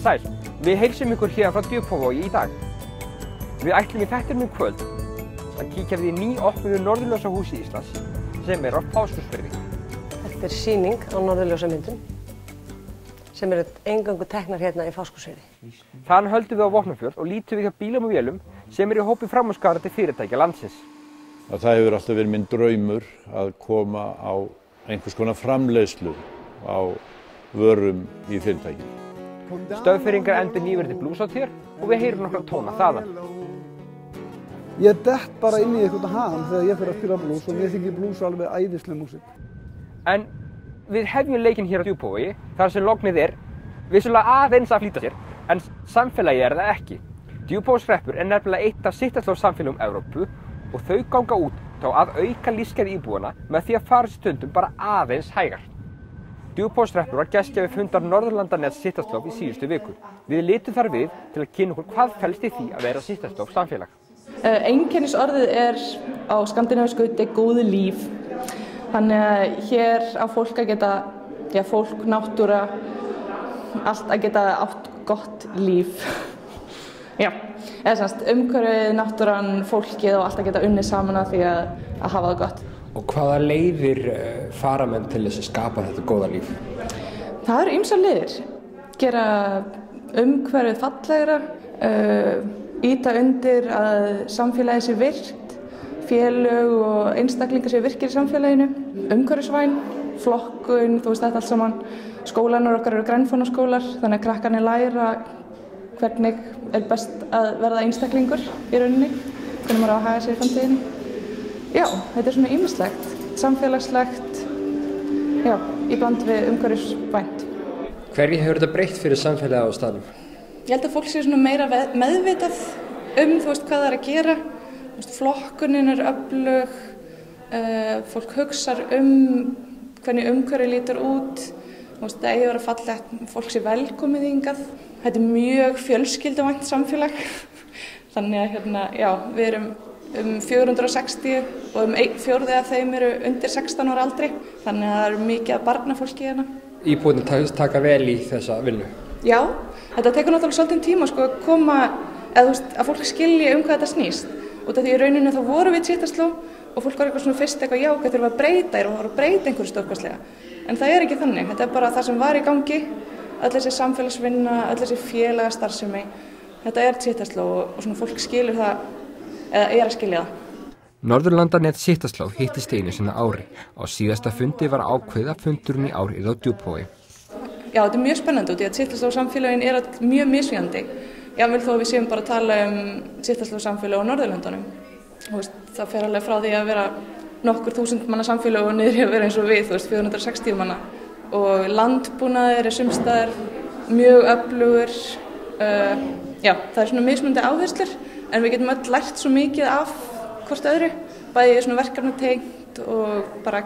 Sæl, við heilsum ykkur hérna frá Djúpavogi í dag. Við ætlum í þættinum kvöld að kíkja við í nýopnuðu Norðurljósahúsi Íslands sem á Fáskrúðsfirði. Þetta sýning á norðurljósamyndum sem eingöngu teknar hérna í Fáskrúðsfirði. Þann höldum við á Vopnafjörð og lítum við hjá bílum og vélum sem í hópi framúrskarandi fyrirtækja landsins. Það hefur alltaf verið minn draumur að koma á einhvers konar framleiðslu á vörum í fyrirtækjum. Stöðfirringar endur nýverið blúshátíðar og við heyrum nokkra tóna þaðan. Ég dett bara inn í eitthvað ham þegar ég fyrir að spila blús og mér þykir blús alveg æðisleg músík. En við hefjum leikinn hér á Djúpavogi þar sem lognið vissulega aðeins að flýta sér, en samfélagi það ekki. Djúpavogshrepur nefnilega eitt af Sitthafslóð samfélögum Evrópu og þau ganga út á að auka lífsgæði íbúanna með því að fara stundum bara aðeins hægar. Djúpavogshrepur var gestgjafi fundar Norðurlandanets Sitthafslóð í síðustu viku. Við litum þar við til að kynna okkur hvað felst í því að vera Sitthafslóð samfélag. Einkennisorðið á skandinavísku góðu líf. Þannig að hér á fólk að geta, fólk, náttúra, allt að geta átt gott líf. Umhverfið, náttúran, fólkið og allt að geta unnið saman að því að hafa það gott. Og hvaða leiðir fara menn til þess að skapa þetta góða líf? Það eru ýmsar leiðir. Gera umhverfið fallegra, ýta undir að samfélagið sé virkt, félög og einstaklingar sé virkir í samfélaginu, umhverfisvæn, flokkun, þetta allt saman. Skólanar okkar eru grænfónaskólar, þannig að krakkarnir læra hvernig best að verða einstaklingur í rauninni, hvernig maður á að haga sér í framtíðinni. Þetta svona ýmislegt, samfélagslegt, í bland við umhverfisvænt. Hverju hefur þetta breytt fyrir samfélagið á staðnum? Ég held að fólk sé svona meira meðvitað hvað það er að gera. Flokkunin er öflug, fólk hugsar hvernig umhverfið lítur út. Það eigi að vera fallegt, fólk sé velkomið hingað. Þetta er mjög fjölskylduvænt samfélag. Þannig að við erum 460 og 1/4 af þeim eru undir 16 ára aldri. Þannig að það eru mikið af barnafólki hérna. Íbúarnir taka vel í þessa vinnu? Já, þetta tekur náttúrulega svolítinn tíma að koma, að fólk skilji hvað þetta snýst. Út af því í rauninu þá vorum við Sitthafslóð og fólk var eitthvað svona fyrst hvað þurfum að breyta og breyta einhverju stórkostlega. En það er ekki þannig, þetta er bara það sem var í gangi, öll þessi samfélagsvinna, öll þessi félagarstarfsemi. Þetta er Sitthafslóð og svona fólk skilur það, eða er að skilja það. Norðurlandanets Sitthafslóð hittist einu sinna ári. Á síðasta fundi var ákveðið að fundurinn í ár yrði á Djúpavogi. Já, þetta er mjög spennandi út í að Sitthafslóð samfélögin er mjög misvíðandi. Jafnvel þó við séum bara að tala Sitthafslóð samfélög á Norðurlöndunum. Það fer alveg frá því að vera nokkur 1000 manna samfélög og niður að vera eins og við, 460 manna. Og landbúnaður sums staðar mjög öflugur. Það er svona mismunandi áherslur, en við getum öll lært svo mikið af hvort öðru, bæði svona verkefnatengt og bara,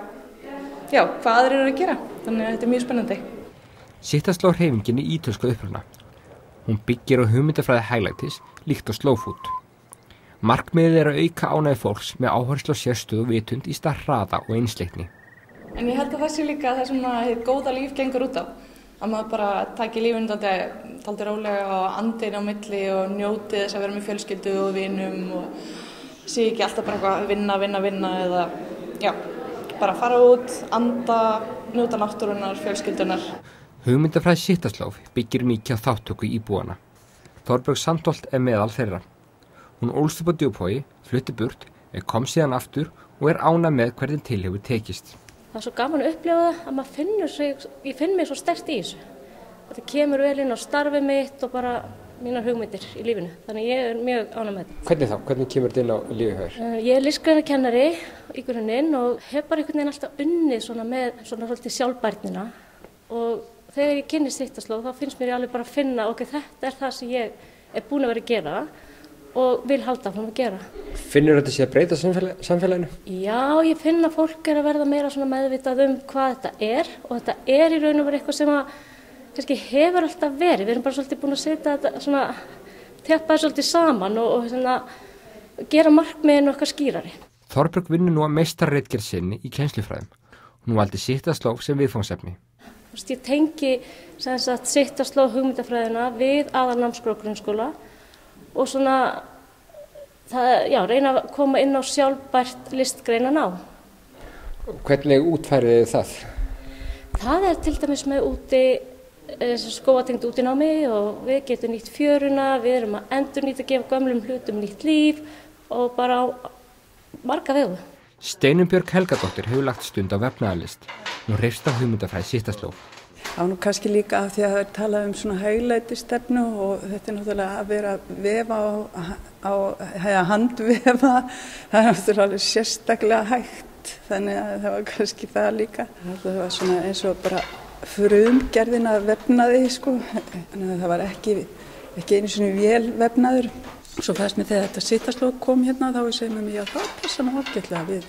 hvað aðrir eru að gera. Þannig að þetta er mjög spennandi. Sitthafslóð hreyfingin í ítölsku uppruna. Hún byggir á hugmyndafræði hæglætis líkt á slow food. Markmiðið er að auka ánægju fólks með áherslu á sérstöðu og vitund í stað hraða og einsleitni. En ég held að það sé líka það sem hið góða líf gengur út á. Að maður bara taki lífinu dálítið rólega og andi inn á milli og njóti þess að vera með fjölskyldu og vinum og sé ekki alltaf bara eitthvað vinna eða bara fara út, anda, njóta náttúrunnar, fjölskyldunar. Hugmyndafræði Sitthafslóð byggir mikið á þátttöku íbúanna. Þorbjörg Sandholt meðal þeirra. Hún ólst upp á Djúpavogi, flutti burt, kom síðan aftur og er ánægð með hvernig til hefur tekist. Það er svo gaman að upplifa það að ég finn mig svo sterkt í þessu. Þetta kemur vel inn á starfið mitt og bara mínar hugmyndir í lífinu. Þannig ég er mjög ánægð með þetta. Hvernig þá? Hvernig kemur þetta inn á lífið hér? Ég er listgreinakennari í grunninn og hef bara einhvern veginn alltaf unnið með svolítið sjálfbærnina. Og þegar ég kynnist Sitthafslóð þá finnst mér alveg bara að finna, þetta er það sem ég er búin að vera að gera og vil halda áfram að gera. Finnur þetta sé að breyta samfélaginu? Já, ég finn að fólk er að verða meira meðvitað hvað þetta er og þetta er í raun og veru eitthvað sem kannski hefur alltaf verið. Við erum bara svolítið búin að setja þetta teppa það svolítið saman og gera markmiðin okkar skýrari. Þorbjörg vinnur nú að meistararitgerð sinni í kennslufræðum. Hún valdi Sitthafslóð sem viðfangsefni. Ég tengi Sittarslóð hugmyndafræðina við aðalnámskrá grunnskóla og svona, reyna að koma inn á sjálfbært listgreinanám. Hvernig útfærið þið það? Það til dæmis með skógatengt útinámi og við getum nýtt fjöruna, við erum að endurnýta, gefa gömlum hlutum nýtt líf og bara á marga vegu. Steinunn Björg Helgadóttir hefur lagt stund á vefnaðarlist. Hún hreifst af hugmyndafræði Sittarslóð. Það var nú kannski líka af því að það er talað um svona hauglætisstefnu og þetta náttúrulega að vera að vefa eða handvefa, það er náttúrulega alveg sérstaklega hægt, þannig að það var kannski það líka. Það var svona eins og bara frumgerðin að vefnaði, þannig að það var ekki einu sinni vél vefnaður. Svo fannst mér þegar þetta Sittarslóð kom hérna þá segir mér já það passa nú ágætlega við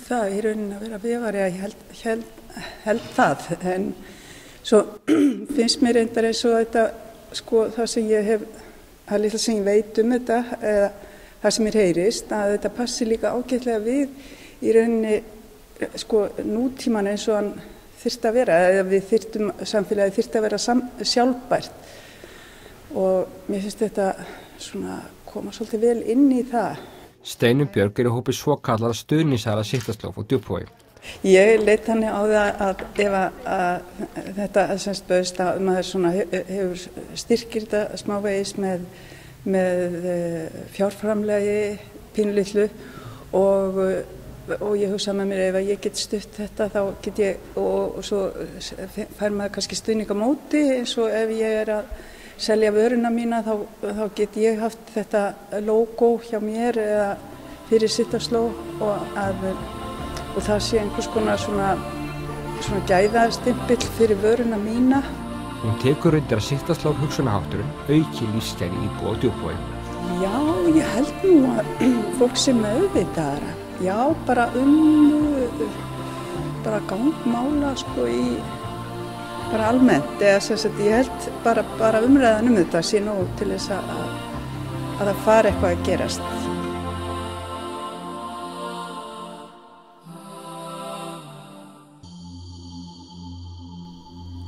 það í rauninni að vera vefari, ég held það, en svo finnst mér reyndar eins og þetta það sem ég hef, það litla sem ég veit um þetta eða það sem mér heyrist að þetta passi líka ágætlega við í rauninni nútíman eins og hann þyrfti að vera eða samfélagið þyrfti að vera sjálfbært og mér finnst þetta svona koma svolítið vel inn í það. Steinunn Björg í hópi svokallaðra stuðningsaðila Sittarslóð og Djúpavogi. Ég leit þannig á það að ef að þetta bauðst að maður svona hefur styrkir þetta smávegis með fjárframlagi pínulitlu og ég hugsa með mér ef ég get stutt þetta þá get ég og svo fær maður kannski stuðning á móti eins og ef ég að selja vöruna mína þá get ég haft þetta logo hjá mér eða fyrir Sittarslóð og það sé einhvers konar svona gæðastimpill fyrir vöruna mína. Hún tekur undir að Sittarslóð hugsunarhátturinn auki lífsgæði íbúa á Djúpavogi. Já, ég held nú að fólk sem meðvitaðara, já, bara bara gangmála bara almennt, eða ég held bara umræðan þetta sé nóg til þess að það fari eitthvað að gerast.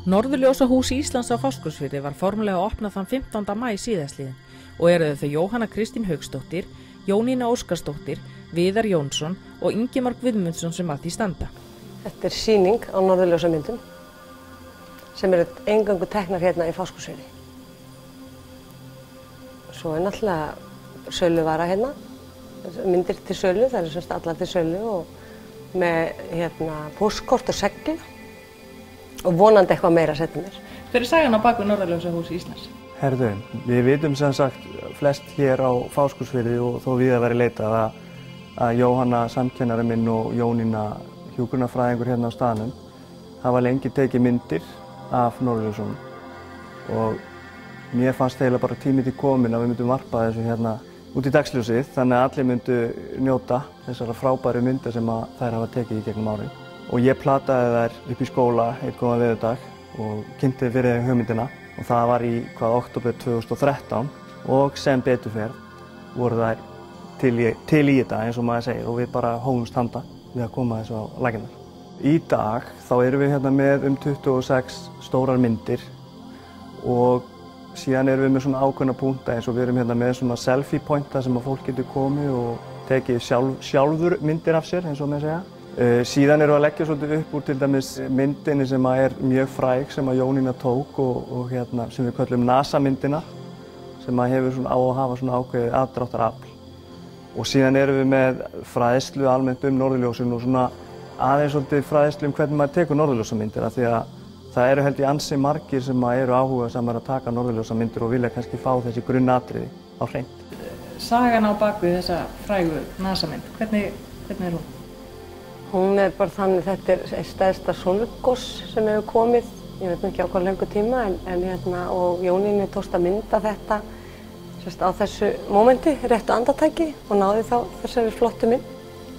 Norðurljósahús Íslands á Fáskrúðsfirði var formlega opnað þann 15. maí síðastliðinn og eru þau Jóhanna Kristín Hauksdóttir, Jónína Óskarsdóttir, Viðar Jónsson og Ingimar Guðmundsson sem að því standa. Þetta sýning á norðurljósamyndum sem eingöngu teknar hérna í Fáskrúðsfirði. Svo náttúrulega söluvara hérna, myndir til sölu, það allar til sölu og með póstkort og segl og vonandi eitthvað meira setjum mér. Hver sagan á bak við Norðurljósahús Íslands? Herðu, við vitum sem sagt flest hér á Fáskrúðsfirði og þó víða verið leitað að Jóhanna samkennari minn og Jónína hjúkrunarfræðingur hérna á staðnum hafa lengi tekið myndir af norðurljósunum og mér fannst eiginlega bara tími til komin að við myndum varpa þessu hérna út í dagsljósið þannig að allir myndu njóta þessara frábæru mynda sem þær hafa tekið í gegnum árin. Og ég plataði þær upp í skóla einn góðan veðurdag og kynnti fyrir hugmyndina og það var í október 2013 og sem betur fer voru þær til í þetta eins og maður segir og við bara hófumst handa við að koma þessu á laginnar. Í dag þá erum við hérna með 26 stórar myndir og síðan erum við með svona ákveðna punkta eins og við erum hérna með svona selfie pointa sem að fólk getur komið og tekið sjálfur myndir af sér eins og maður segja. Síðan erum við að leggja svolítið upp úr til dæmis myndinni sem er mjög fræg sem að Jónína tók og hérna sem við köllum NASA-myndina sem að hefur svona á að hafa svona ákveðið aðdráttarafl. Og síðan erum við með fræðslu almennt norðurljósin og svona aðeins svolítið fræðslu hvernig maður tekur norðurljósamyndir af því að það eru held ég ansi margir sem eru áhugasamir að taka norðurljósamyndir og vilja kannski fá þessi grunnatriði á hreint. Sagan á bakvið þessa frægu NASA-mynd, hvernig er hún? Hún bara þannig, þetta stærsta sólgoss sem hefur komið, ég veit ekki á hvað löngu tíma en og Jónínu tókst að mynda þetta á þessu mómenti, réttu andartaki og náði þá þessari flottu mynd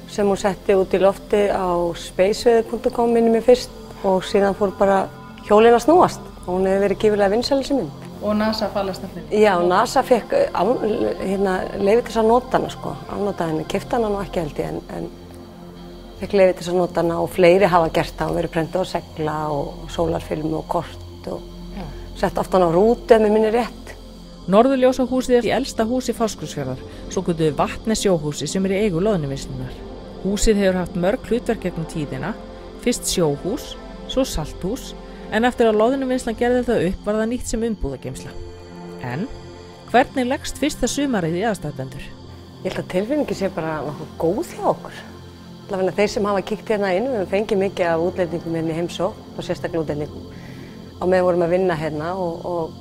sem hún setti út í lofti á spaceweather.com minnum mig fyrst og síðan fór bara hjólinn að snúast og hún hefur verið gífurlega vinsæl þessi mynd. Og NASA fallast eftir? Já, NASA fekk leyfi til þess að nota hana afnota henni, keypti hana nú ekki held ég en fekk leyfi til að nota hana og fleiri hafa gert það og verið prentað á segla og sólarfilm og kort og sett aftan á rútu ef mig minnir rétt. Norðurljósahúsið er elsta hús í Fáskrúðsfjarðar, svo kölluðu Vatnesjóhúsi sem er í eigu Loðnuvinnslunnar. Húsið hefur haft mörg hlutverk gegnum tíðina, fyrst sjóhús, svo salthús, en eftir að Loðnuvinnslan gerði það upp var það nýtt sem umbúðageymsla. En hvernig leggst fyrsta sumarið í aðstandendur? Ég held að tilfinningi sé bara nokkuð góð hjá okkur. Allavega þeir sem hafa kíkt hérna inn, við fengið mikið af útlendingum hérna í heimsókn og sérstaklega útlendingum. Á meðan vorum að vinna hérna og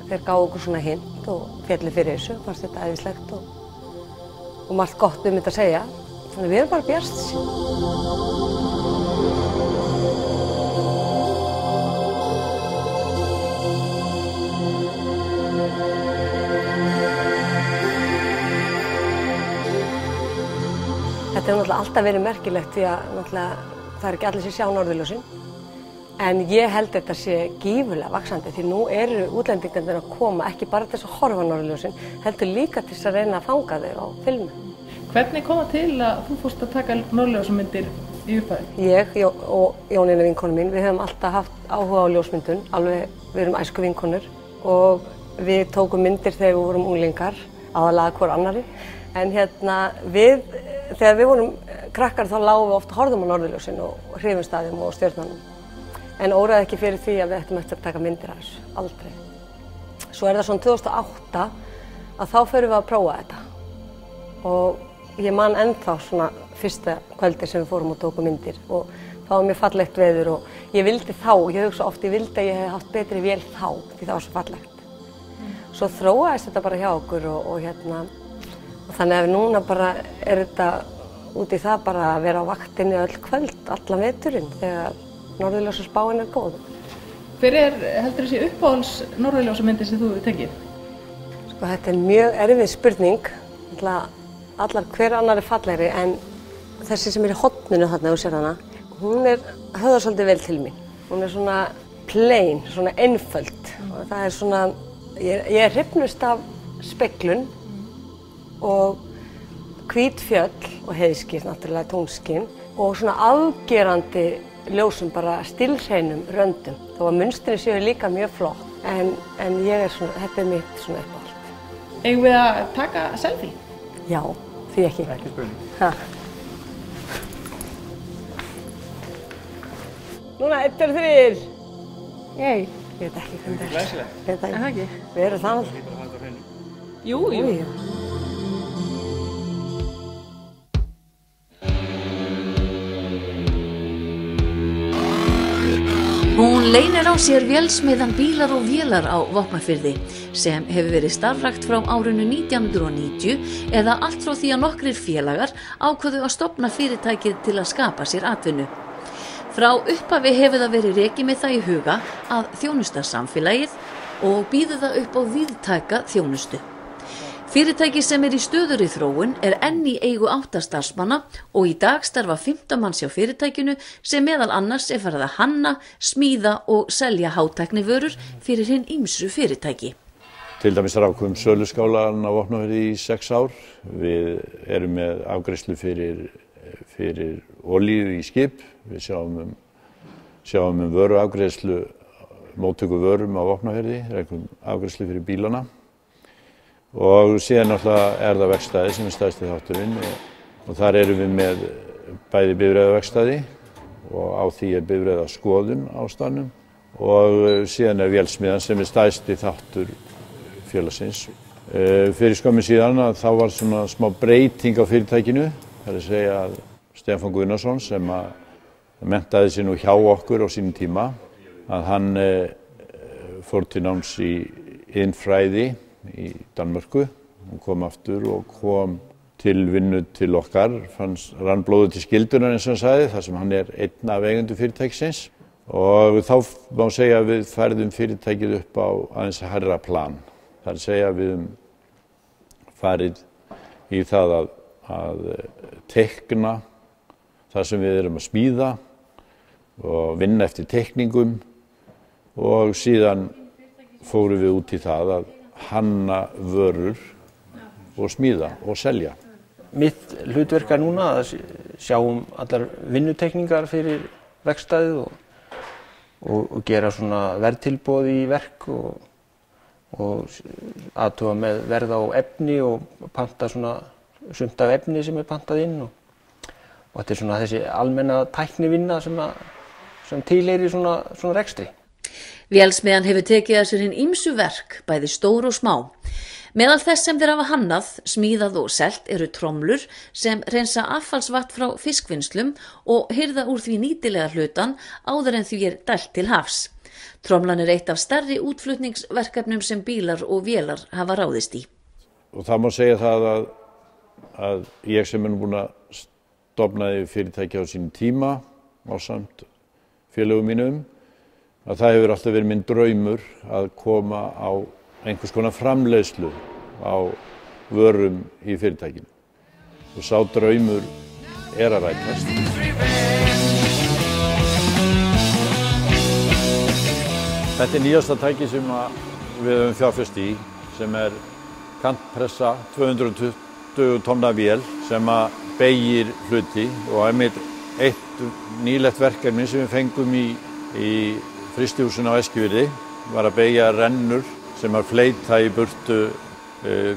þeir gáðu okkur svona hint og fjalli fyrir þessu, fannst þetta æðislegt og margt gott þetta að segja. Þannig við erum bara bjartsýn. Þetta hefur náttúrulega alltaf verið merkilegt því að það er ekki allir sem sjá norðurljósin. En ég held þetta sé gífurlega vaxandi því nú eru útlendingarnir að koma ekki bara til þess að horfa á norðurljósin, heldur líka til þess að reyna að fanga þau á filmu. Hvernig kom það til að þú fórst að taka norðurljósamyndir í upphafi? Ég og Jónína vinkonu mín, við höfum alltaf haft áhuga á ljósmyndun, við erum æsku vinkonur og við tókum myndir þegar við vorum unglingar, aðalega hvor annarri. En þegar við vorum krakkar þá lágum við ofta horfðum á norðurljósin og hrifumst af þeim og stjörnunum. En óraði ekki fyrir því að við ættum eftir að taka myndir af þessu, aldrei. Svo er það svona 2008 að þá förum við að prófa þetta. Og ég man ennþá svona fyrsta kvöldi sem við fórum og tókum myndir og þá var mjög fallegt veður og ég vildi þá, ég hugsa oft, ég vildi að ég hef haft betri vél þá því það var svo fallegt. Svo þróaðist þetta bara hjá okkur og þannig að núna bara er þetta út í það bara að vera á vaktinni öll kvöld, allan veturinn þegar norðurljósaspáin er góð. Hver er heldur þessi uppáhalds norðurljósamyndir sem þú tekið? Sko þetta er mjög erfið spurning, allar hver annar er fallegri en þessi sem er í horninu þarna og sér hana, hún höfðar svolítið vel til mín. Hún er svona plain, svona einföld og það er svona, ég er hrifnust af speglun og hvít fjöll og heiðskís, náttúrulega tónskinn og svona afgerandi ljósum, bara stilhreinum röndum. Þó að munstrin séu líka mjög flott, en ég er svona, þetta er mitt svona uppáhald. Eigum við að taka selfie? Já, því ekki. Ekki spurning. Núna, 1, 2, 3. Ég veit ekki hvernig þetta er. Glæsilegt. Ég veit ekki. Við erum þannig. Jú. Hún leynir á sér vélsmiðjan Bílar og vélar á Vopnafirði sem hefur verið starfrækt frá árinu 1990 eða allt frá því að nokkrir félagar ákváðu að stofna fyrirtækið til að skapa sér atvinnu. Frá upphafi hefur það verið rekið með það í huga að þjónusta samfélagið og býður það upp á víðtæka þjónustu. Fyrirtæki sem er í stöðugri þróun er enn í eigu 8 starfsmanna og í dag starfa 15 manns hjá fyrirtækinu sem meðal annars er farið að hanna, smíða og selja hátæknivörur fyrir hinn ýmsu fyrirtæki. Til dæmis rákum söluskálan á Vopnafirði í 6 ár. Við erum með afgreiðslu fyrir olíu í skip. Við sjáum vöruafgreiðslu, móttöku vörum á Vopnafirði, rekum afgreiðslu fyrir bílana. Og síðan náttúrulega er það verkstæði sem er stærsti þátturinn og þar erum við með bæði bifreiðaverkstæði og á því er bifreiðaskoðun á staðnum og síðan er vélsmiðjan sem er stærsti þáttur félagsins. Fyrir skömmu síðan þá var svona smá breyting á fyrirtækinu, það er að segja að Stefán Guðnason sem menntaði sig nú hjá okkur á sínum tíma, að hann fór til náms í iðnfræði í Danmörku. Hún kom aftur og kom til vinnu til okkar, rann blóðið til skildunar eins og hann sagði, þar sem hann er einn af eigendum fyrirtækisins. Og þá má segja að við færðum fyrirtækið upp á aðeins hærra plan. Það er að segja að við höfum farið í það að teikna það sem við erum að smíða og vinna eftir teikningum og síðan fórum við út í það að hanna vörur og smíða og selja. mitt hlutverk núna að sjá allar vinnutekningar fyrir verkstæðið og gera svona verðtilboð í verk og athuga með verð á efni og panta svona sumt af efni sem pantað inn og þetta svona þessi almenna tæknivinna sem tilheyrir svona rekstri. Vélsmiðjan hefur tekið að sér hin ýmsu verk, bæði stór og smá. Meðal þess sem þeir hafa hannað, smíðað og selt eru tromlur sem hreinsa affallsvatn frá fiskvinnslum og hirða úr því nýtilega hlutan áður en því dælt til hafs. Tromlan eitt af stærri útflutningsverkefnum sem bílar og vélar hafa ráðist í. Og það má segja það að ég sem búin að stofnaði fyrirtæki á sínum tíma ásamt félögum mínum, að það hefur alltaf verið minn draumur að koma á einhvers konar framleiðslu á vörum í fyrirtækinu. Og sá draumur að rætast. Þetta nýjasta tæki sem við höfum fjárfest í, sem kantpressa 220 tonna vél sem beygir hluti og eitt nýlegt verkefni sem við fengum í frystihúsinu á Eskifirði var að beygja rennur sem fleyta í burtu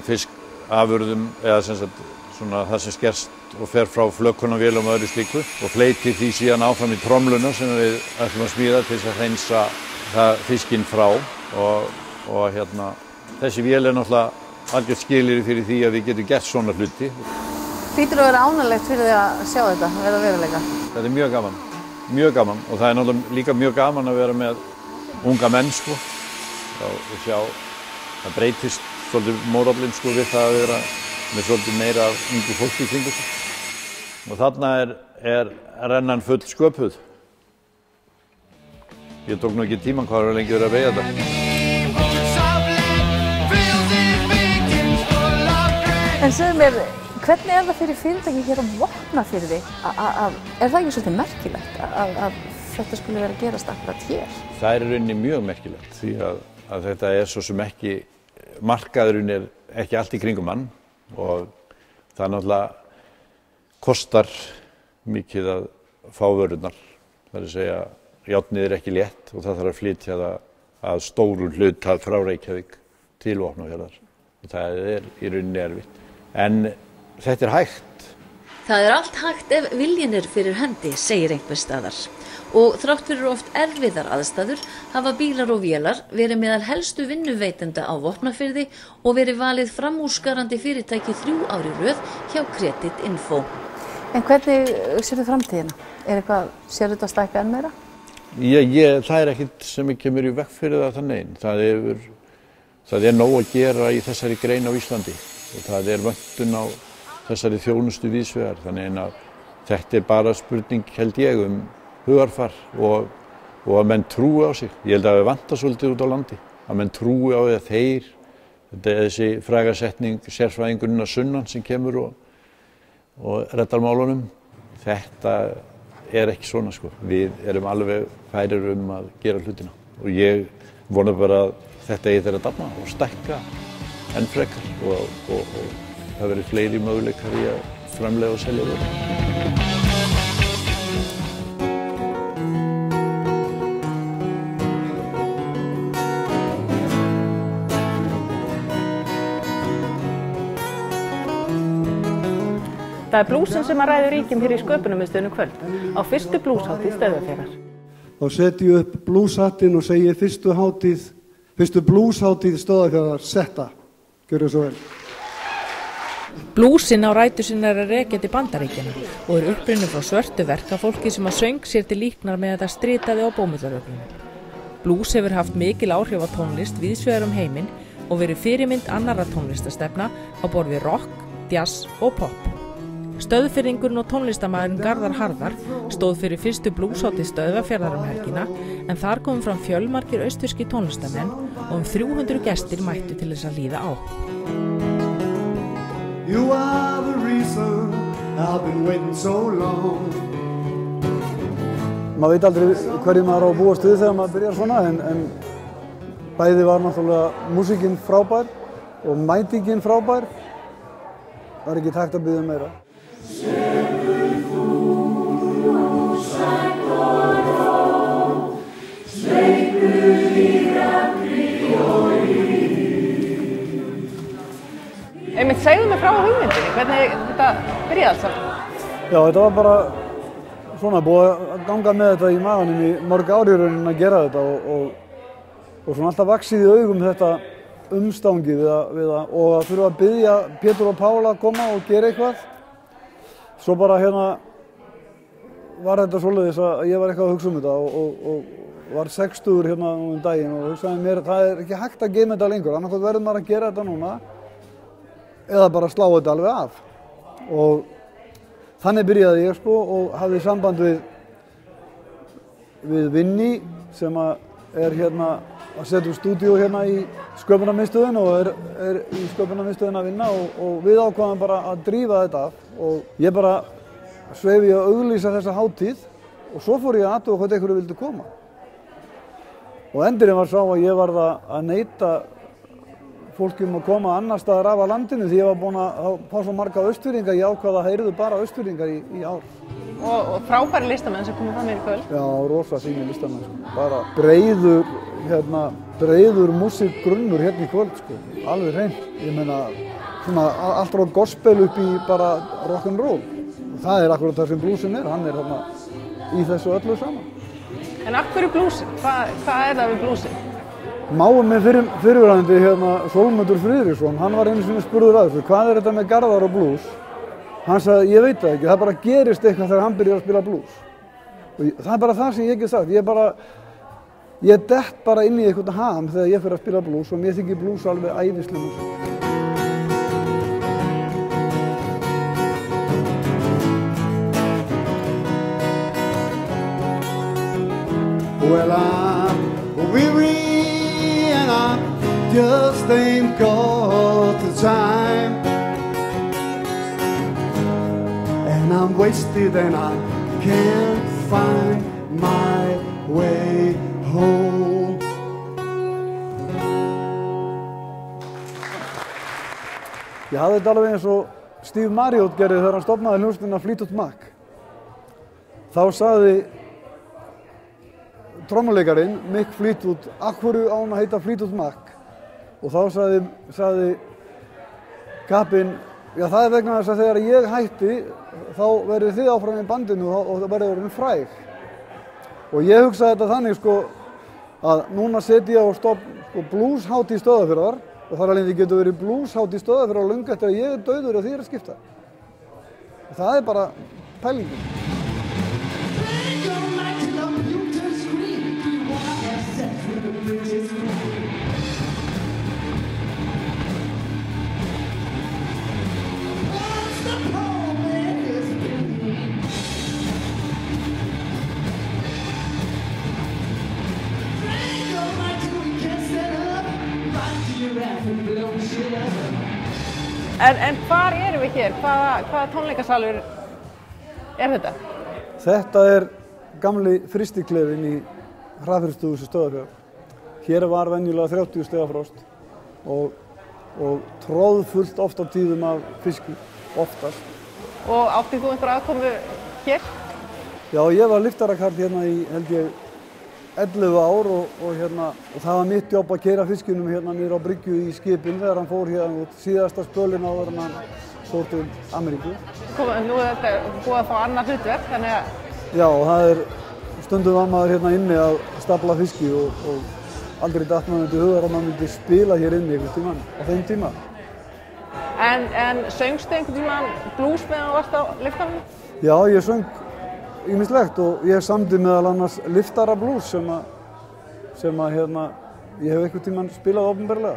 fiskafurðum eða sem sagt svona það sem skerst og fer frá flökkunarvélum og öðru slíku og fleyti því síðan áfram í tromluna sem við ætlum að smíða til þess að hreinsa fiskinn frá og þessi vél náttúrulega algjört skilyrði fyrir því að við getum gert svona hluti. Hlýtur að vera ánægilegt fyrir því að sjá þetta verða veruleika? Þetta mjög gaman og það náttúrulega líka mjög gaman að vera með unga menn og sjá það breytist svolítið mórallinn við það að vera með svolítið meira af ungu fólki í kringu sig. Og þarna rennan full sköpuð. Ég tók nú ekki tímann hvað lengi verið að beygja þetta. En segðu mér, hvernig það fyrir fyrirtæki hér á Vopnafirði? Er það ekki svolítið merkilegt að þetta skulle vera að gerast akkurat hér? Það í rauninni mjög merkilegt því að þetta svo sem ekki, markaðurinn ekki allt í kringum hann og það náttúrulega kostar mikið að fá vörurnar. Það að segja, járnið ekki létt og það þarf að flytja það að stórum hluta frá Reykjavík til Vopnafjarðar og það í rauninni erfitt. En þetta hægt. Það allt hægt ef viljinn fyrir hendi, segir einhver staðar. Og þrátt fyrir oft erfiðar aðstæður hafa bílar og vélar verið meðal helstu vinnuveitenda á Vopnafirði og verið valið framúrskarandi fyrirtæki 3 ár í röð hjá Creditinfo. En hvernig sérðu framtíðina? Sérðu þetta stækka enn meira? Það ekkert sem kemur í veg fyrir það þannig. Það nóg að gera í þessari grein á Íslandi. Og það vöntun á þessari þjónustu víðsvegar, þannig að þetta bara spurning held ég hugarfar og að menn trúi á sig. Ég held að við vantar svolítið út á landi, að menn trúi á að þessi frægasetning sérfræðingurinn að sunnan sem kemur og reddar málunum, þetta ekki svona Við erum alveg færir að gera hlutina og ég vona bara að þetta þeirra dafna og stækka enn frekar og það verið fleiri möguleikar í að framleiða og selja vörur. Það blúsinn sem ræður ríkjum hér í sköpunarmiðstöðinni kvöld á fyrstu blúshátíð Stöðvarfjarðar. Þá set ég upp blúshattinn og segi fyrstu blúshátíð Stöðvarfjarðar setta. Gjörðu svo vel. Blúsinn á rætur sinnar rekja til Bandaríkjanna og upprunninn frá svörtu verkafólki sem söng sér til líknar með þetta stritaði á bómullaröflunum. Blús hefur haft mikil áhrif á tónlist víðsvegar heiminn og verið fyrirmynd annarra tónlistastefna á borð við rock, jazz og pop. Stöðfirðingurinn og tónlistarmaðurinn Garðar Harðar stóð fyrir fyrstu blúshátíð Stöðvarfjarðar helgina en þar komum fram fjölmargir austfirskir tónlistarmenn og 300 gestir mættu til þess að hlýða á. You are the reason I've been waiting so long. Maður veit aldrei hverju maður á að búast við þegar maður byrjar svona en bæði var náttúrulega músíkin frábær og mætingin frábær Það ekki takt að biðja meira. Einmitt, segðu mig frá hugmyndinni, hvernig þetta byrjaði allt saman? Já, þetta var bara svona búið að ganga með þetta í maganum í mörg ári í rauninni að gera þetta og svona alltaf vaxið í augum þetta umstangi við að og að þurfa að biðja Pétur og Pála að koma og gera eitthvað. Svo bara var þetta svoleiðis að ég var eitthvað að hugsa þetta og var 60 daginn og hugsaði mér að það er ekki hægt að geyma þetta lengur, annarkvæmt verður maður að gera þetta núna eða bara slá þetta alveg af. Og þannig byrjaði ég og hafði samband við Vinni sem er að setja upp stúdíó í sköpunarmiðstöðin og er í sköpunarmiðstöðin að vinna og við ákváðum bara að drífa þetta af og ég bara sveif ég að auglýsa þessa hátíð og svo fór ég að athuga hvort einhverju vildi koma. Og endurinn var sá að ég varð að neita fólki að koma annar staðar af landinu því ég var búinn að fá svo marga Austfirðinga, ég ákvað að heyrðu bara Austfirðingar í ár. Og frábæri listamenn sem komið fram í kvöld. Já, rosa fínir listamenn. Bara breiður músíkgrunnur í kvöld, alveg hreint. Ég meina, svona allt frá gospel upp í bara rock'n'roll. Það er akkurat það sem bluesin er, hann er í þessu öllu saman. En af hverju bluesin? Hvað er það við bluesin? Máum með fyrirverandi Sólmundur Friðriksson, hann var einu sinni spurður að þessu, hvað er þetta með Garðar og blues? Hann sagði, ég veit það ekki, það bara gerist eitthvað þegar hann byrjar að spila blues. Og það er bara það sem ég get sagt, ég dett bara inn í eitthvað ham þegar ég fyrir að spila blues og mér þykir blues alveg æðisleg músík. Well, I'm weary and I just ain't got the time, and I'm wasted and I can't find my way home. Ég hafði þetta alveg eins og Steve Marriott gerði þegar hann stofnaði hljómsveitina Fleetwood Mac. Þá sagði trommuleikarinn Mick Fleetwood, af hverju á hann að heita Fleetwood Mac? Og þá sagði kappinn, já það er vegna þess að þegar ég hætti þá verður þið áfram í bandinu og það verður orðin fræg. Og ég hugsaði þetta þannig að núna setja ég á stofn blueshátíð Stöðvarfjarðar og þar alveg getur verið blueshátíð Stöðvarfjarðar löngu eftir að ég er dauður og þið er að skipta. Og það er bara pælingin. En hvar erum við hér? Hvaða tónleikasalur er þetta? Þetta er gamli frystiklefinn í Hraðfrystihúsi Stöðvarfjarðar. Hér var venjulega 30 stiga frost og troðfullt oft á tíðum af fiski, oftast. Og áttið þú einhver aðkomu hér? Já, ég var lyftarakarl í held ég 11 ár og það var mitt jobb að keyra fiskinum niður á bryggju í skipin þegar hann fór út síðasta spölinn áður en hann fór til Ameríku. Nú er þetta búið að fá annað hlutverk, þannig að... Já, það er stundum var maður inni að stafla fiski og aldrei datt maður til hugar að maður myndi spila hér inni einhvern tímann á þeim tíma. En söngstu einhvern tímann blues meðan þú varst á lyftanum? Já, ég söng ýmislegt og ég samdi meðal annars Lyftara blues sem ég hef einhvern tímann spilað opinberlega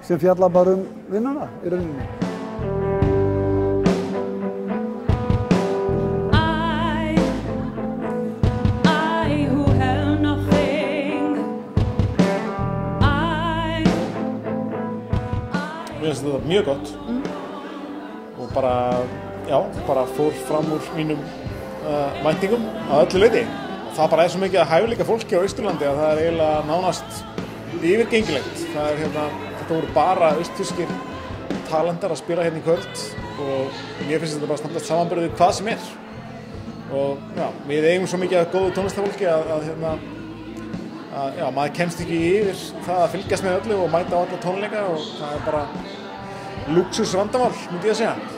sem fjalla bara vinnuna í rauninni. Mér finnst þetta mjög gott og bara fór fram úr mínum væntingum að öllu leyti. Það bara er svo mikið að hæfileika fólki á Austurlandi að það er eiginlega nánast yfirgengilegt. Þetta voru bara austfirskir talentar að spila hérna í kvöld og mér finnst þetta bara standast samanburði hvað sem og já, við eigum svo mikið af góðu tónlistarfólki að já, maður kemst ekki yfir það að fylgjast með öllu og mæta á alla tónleika og það bara lúxus vandamál, myndi ég að segja.